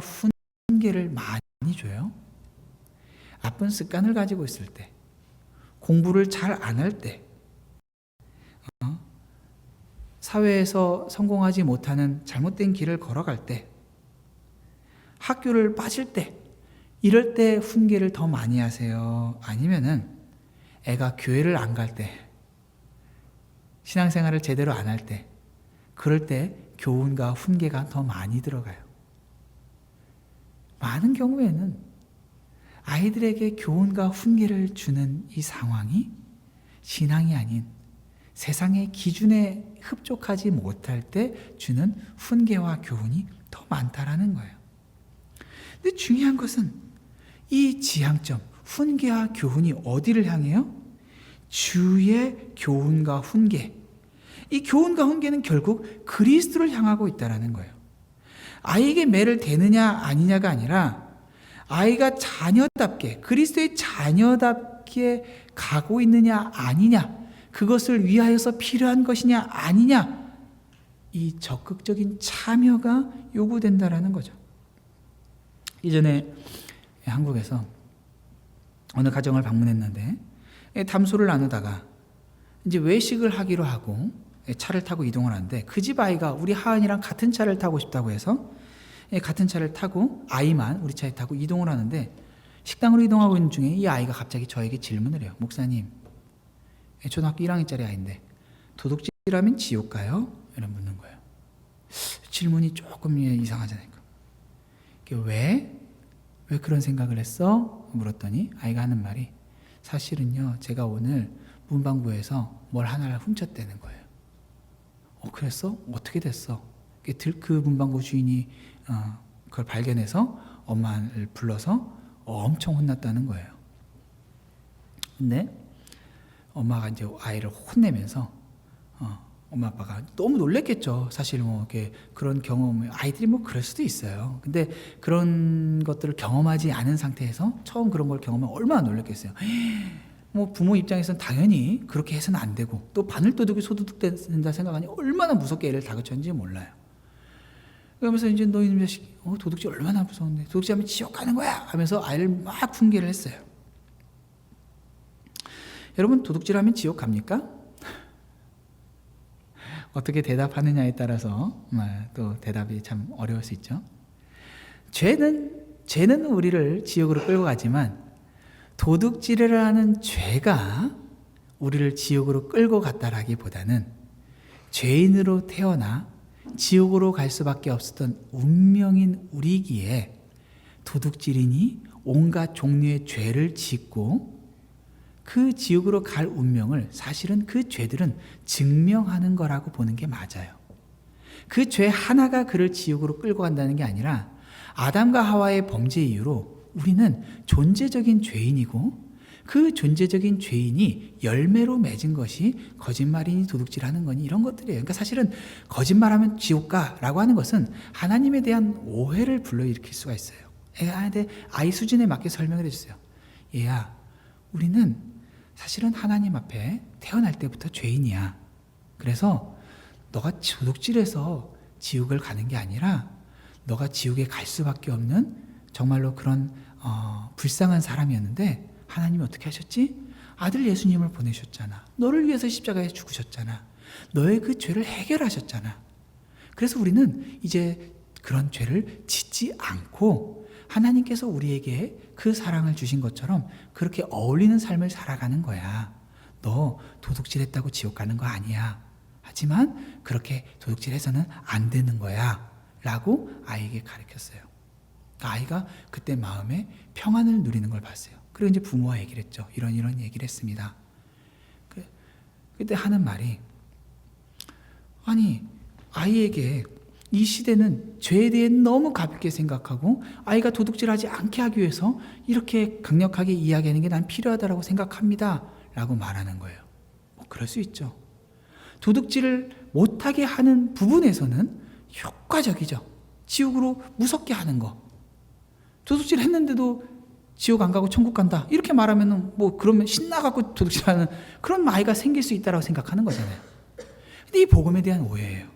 Speaker 1: 훈계를 많이 줘요? 나쁜 습관을 가지고 있을 때, 공부를 잘 안 할 때, 사회에서 성공하지 못하는 잘못된 길을 걸어갈 때, 학교를 빠질 때, 이럴 때 훈계를 더 많이 하세요? 아니면은 애가 교회를 안 갈 때, 신앙생활을 제대로 안 할 때, 그럴 때 교훈과 훈계가 더 많이 들어가요. 많은 경우에는 아이들에게 교훈과 훈계를 주는 이 상황이 신앙이 아닌 세상의 기준에 흡족하지 못할 때 주는 훈계와 교훈이 더 많다라는 거예요. 근데 중요한 것은 이 지향점, 훈계와 교훈이 어디를 향해요? 주의 교훈과 훈계. 이 교훈과 훈계는 결국 그리스도를 향하고 있다는 거예요. 아이에게 매를 대느냐 아니냐가 아니라 아이가 자녀답게, 그리스도의 자녀답게 가고 있느냐 아니냐, 그것을 위하여서 필요한 것이냐 아니냐, 이 적극적인 참여가 요구된다라는 거죠. 이전에 한국에서 어느 가정을 방문했는데 담소를 나누다가 이제 외식을 하기로 하고 차를 타고 이동을 하는데 그 집 아이가 우리 하은이랑 같은 차를 타고 싶다고 해서 같은 차를 타고 아이만 우리 차에 타고 이동을 하는데 식당으로 이동하고 있는 중에 이 아이가 갑자기 저에게 질문을 해요. 목사님, 초등학교 1학년짜리 아이인데 도둑질하면 지옥 가요? 이런 묻는 거예요. 질문이 조금 이상하잖아요. 왜 그런 생각을 했어? 물었더니 아이가 하는 말이 사실은요, 제가 오늘 문방구에서 뭘 하나를 훔쳤다는 거예요. 그랬어? 어떻게 됐어? 그 문방구 주인이 그걸 발견해서 엄마를 불러서 엄청 혼났다는 거예요. 근데 엄마가 이제 아이를 혼내면서 엄마 아빠가 너무 놀랬겠죠. 사실 이렇게 그런 경험, 아이들이 그럴 수도 있어요. 근데 그런 것들을 경험하지 않은 상태에서 처음 그런 걸 경험하면 얼마나 놀랬겠어요. 부모 입장에서는 당연히 그렇게 해서는 안 되고, 또 바늘도둑이 소도둑된다 생각하니 얼마나 무섭게 애를 다그쳤는지 몰라요. 그러면서 이제 너 이놈 자식, 도둑질 얼마나 무서운데, 도둑질하면 지옥 가는 거야 하면서 아이를 막 훈계를 했어요. 여러분, 도둑질하면 지옥 갑니까? 어떻게 대답하느냐에 따라서 또 대답이 참 어려울 수 있죠. 죄는 죄는 우리를 지옥으로 끌고 가지만 도둑질을 하는 죄가 우리를 지옥으로 끌고 갔다라기보다는 죄인으로 태어나 지옥으로 갈 수밖에 없었던 운명인 우리기에 도둑질인이 온갖 종류의 죄를 짓고 그 지옥으로 갈 운명을 사실은 그 죄들은 증명하는 거라고 보는 게 맞아요. 그 죄 하나가 그를 지옥으로 끌고 간다는 게 아니라 아담과 하와의 범죄 이후로 우리는 존재적인 죄인이고 그 존재적인 죄인이 열매로 맺은 것이 거짓말이니 도둑질하는 거니 이런 것들이에요. 그러니까 사실은 거짓말하면 지옥 가라고 하는 것은 하나님에 대한 오해를 불러일으킬 수가 있어요. 아이 수준에 맞게 설명을 해주세요. 얘야, 우리는 사실은 하나님 앞에 태어날 때부터 죄인이야. 그래서 너가 도둑질해서 지옥을 가는 게 아니라 너가 지옥에 갈 수밖에 없는 정말로 그런 불쌍한 사람이었는데 하나님이 어떻게 하셨지? 아들 예수님을 보내셨잖아. 너를 위해서 십자가에 죽으셨잖아. 너의 그 죄를 해결하셨잖아. 그래서 우리는 이제 그런 죄를 짓지 않고 하나님께서 우리에게 그 사랑을 주신 것처럼 그렇게 어울리는 삶을 살아가는 거야. 너 도둑질했다고 지옥 가는 거 아니야. 하지만 그렇게 도둑질해서는 안 되는 거야. 라고 아이에게 가르쳤어요. 아이가 그때 마음에 평안을 누리는 걸 봤어요. 그리고 이제 부모와 얘기를 했죠. 이런 얘기를 했습니다. 그때 하는 말이, 아니, 아이에게 이 시대는 죄에 대해 너무 가볍게 생각하고 아이가 도둑질하지 않게 하기 위해서 이렇게 강력하게 이야기하는 게 난 필요하다고 생각합니다. 라고 말하는 거예요. 그럴 수 있죠. 도둑질을 못하게 하는 부분에서는 효과적이죠. 지옥으로 무섭게 하는 거. 도둑질 했는데도 지옥 안 가고 천국 간다. 이렇게 말하면 그러면 신나갖고 도둑질하는 그런 아이가 생길 수 있다고 생각하는 거잖아요. 근데 이 복음에 대한 오해예요.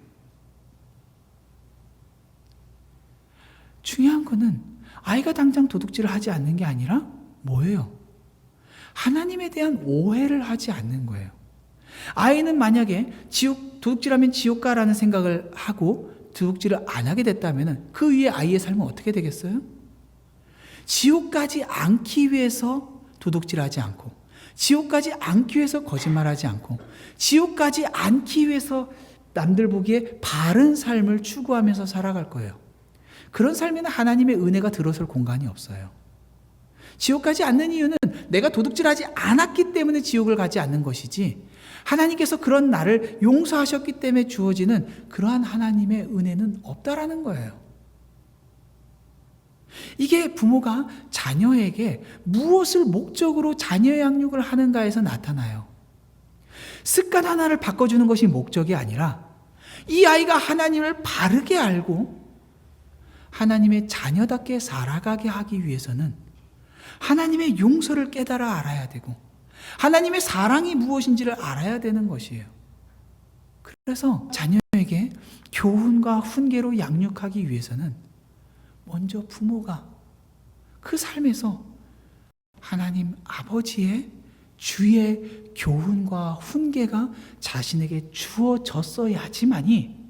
Speaker 1: 중요한 거는 아이가 당장 도둑질을 하지 않는 게 아니라 뭐예요? 하나님에 대한 오해를 하지 않는 거예요. 아이는 만약에 도둑질하면 지옥 가라는 생각을 하고 도둑질을 안 하게 됐다면 그 위에 아이의 삶은 어떻게 되겠어요? 지옥 가지 않기 위해서 도둑질하지 않고, 지옥 가지 않기 위해서 거짓말하지 않고, 지옥 가지 않기 위해서 남들 보기에 바른 삶을 추구하면서 살아갈 거예요. 그런 삶에는 하나님의 은혜가 들어설 공간이 없어요. 지옥 가지 않는 이유는 내가 도둑질하지 않았기 때문에 지옥을 가지 않는 것이지, 하나님께서 그런 나를 용서하셨기 때문에 주어지는 그러한 하나님의 은혜는 없다라는 거예요. 이게 부모가 자녀에게 무엇을 목적으로 자녀 양육을 하는가에서 나타나요. 습관 하나를 바꿔주는 것이 목적이 아니라 이 아이가 하나님을 바르게 알고 하나님의 자녀답게 살아가게 하기 위해서는 하나님의 용서를 깨달아 알아야 되고 하나님의 사랑이 무엇인지를 알아야 되는 것이에요. 그래서 자녀에게 교훈과 훈계로 양육하기 위해서는 먼저 부모가 그 삶에서 하나님 아버지의 주의 교훈과 훈계가 자신에게 주어졌어야지만이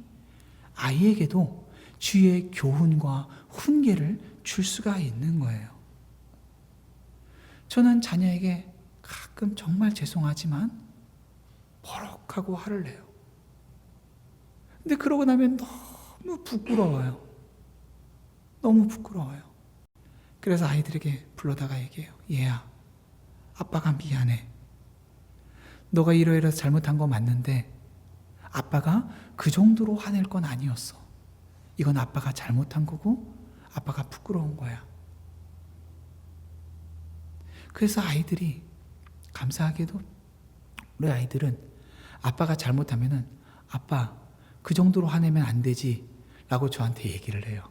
Speaker 1: 아이에게도 주의 교훈과 훈계를 줄 수가 있는 거예요. 저는 자녀에게 가끔 정말 죄송하지만 버럭하고 화를 내요. 근데 그러고 나면 너무 부끄러워요. 너무 부끄러워요. 그래서 아이들에게 불러다가 얘기해요. 얘야, 아빠가 미안해. 너가 이러이러해서 잘못한 거 맞는데 아빠가 그 정도로 화낼 건 아니었어. 이건 아빠가 잘못한 거고 아빠가 부끄러운 거야. 그래서 아이들이 감사하게도 우리 아이들은 아빠가 잘못하면은 아빠 그 정도로 화내면 안 되지 라고 저한테 얘기를 해요.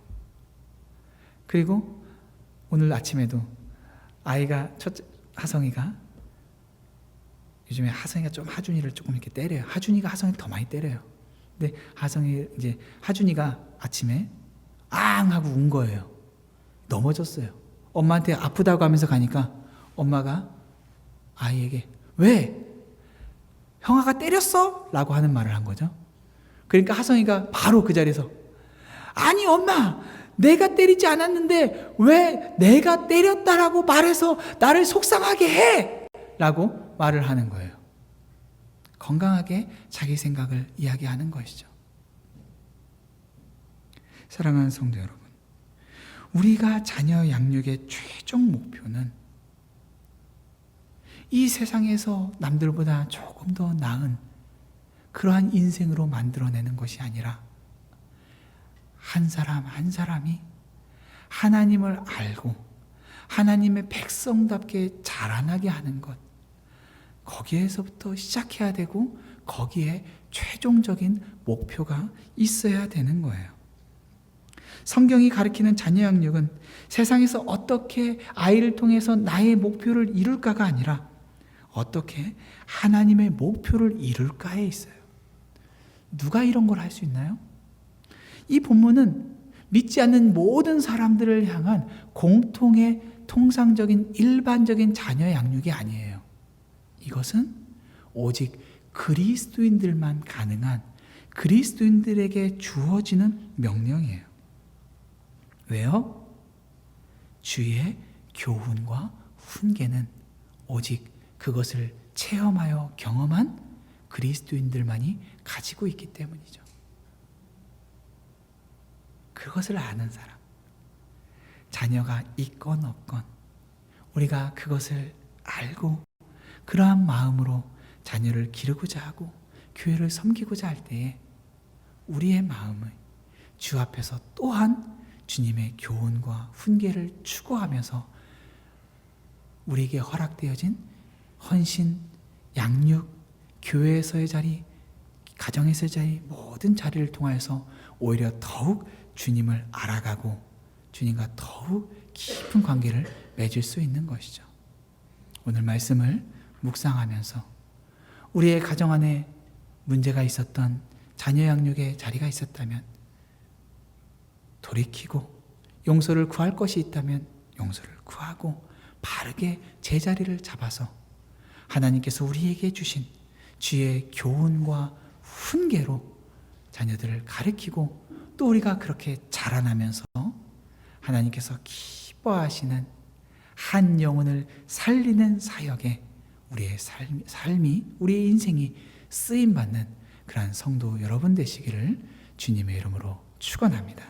Speaker 1: 그리고 오늘 아침에도 아이가 첫째 하성이가 요즘에 하성이가 좀 하준이를 조금 이렇게 때려요. 하준이가 하성이를 더 많이 때려요. 근데 하준이가 아침에 앙 하고 운 거예요. 넘어졌어요. 엄마한테 아프다고 하면서 가니까 엄마가 아이에게 왜? 형아가 때렸어? 라고 하는 말을 한 거죠. 그러니까 하성이가 바로 그 자리에서 아니 엄마 내가 때리지 않았는데 왜 내가 때렸다라고 말해서 나를 속상하게 해? 라고 말을 하는 거예요. 건강하게 자기 생각을 이야기하는 것이죠. 사랑하는 성도 여러분, 우리가 자녀 양육의 최종 목표는 이 세상에서 남들보다 조금 더 나은 그러한 인생으로 만들어내는 것이 아니라 한 사람 한 사람이 하나님을 알고 하나님의 백성답게 자라나게 하는 것, 거기에서부터 시작해야 되고 거기에 최종적인 목표가 있어야 되는 거예요. 성경이 가르치는 자녀 양육은 세상에서 어떻게 아이를 통해서 나의 목표를 이룰까가 아니라 어떻게 하나님의 목표를 이룰까에 있어요. 누가 이런 걸 할 수 있나요? 이 본문은 믿지 않는 모든 사람들을 향한 공통의 통상적인 일반적인 자녀 양육이 아니에요. 이것은 오직 그리스도인들만 가능한 그리스도인들에게 주어지는 명령이에요. 왜요? 주의 교훈과 훈계는 오직 그것을 체험하여 경험한 그리스도인들만이 가지고 있기 때문이죠. 그것을 아는 사람, 자녀가 있건 없건 우리가 그것을 알고 그러한 마음으로 자녀를 기르고자 하고 교회를 섬기고자 할 때에 우리의 마음을 주 앞에서 또한 주님의 교훈과 훈계를 추구하면서 우리에게 허락되어진 헌신, 양육, 교회에서의 자리, 가정에서의 자리, 모든 자리를 통하여서 오히려 더욱 주님을 알아가고 주님과 더욱 깊은 관계를 맺을 수 있는 것이죠. 오늘 말씀을 묵상하면서 우리의 가정 안에 문제가 있었던 자녀 양육의 자리가 있었다면 돌이키고 용서를 구할 것이 있다면 용서를 구하고 바르게 제자리를 잡아서 하나님께서 우리에게 주신 주의 교훈과 훈계로 자녀들을 가르치고 또 우리가 그렇게 자라나면서 하나님께서 기뻐하시는 한 영혼을 살리는 사역에 우리의 삶이 우리의 인생이 쓰임받는 그러한 성도 여러분 되시기를 주님의 이름으로 축원합니다.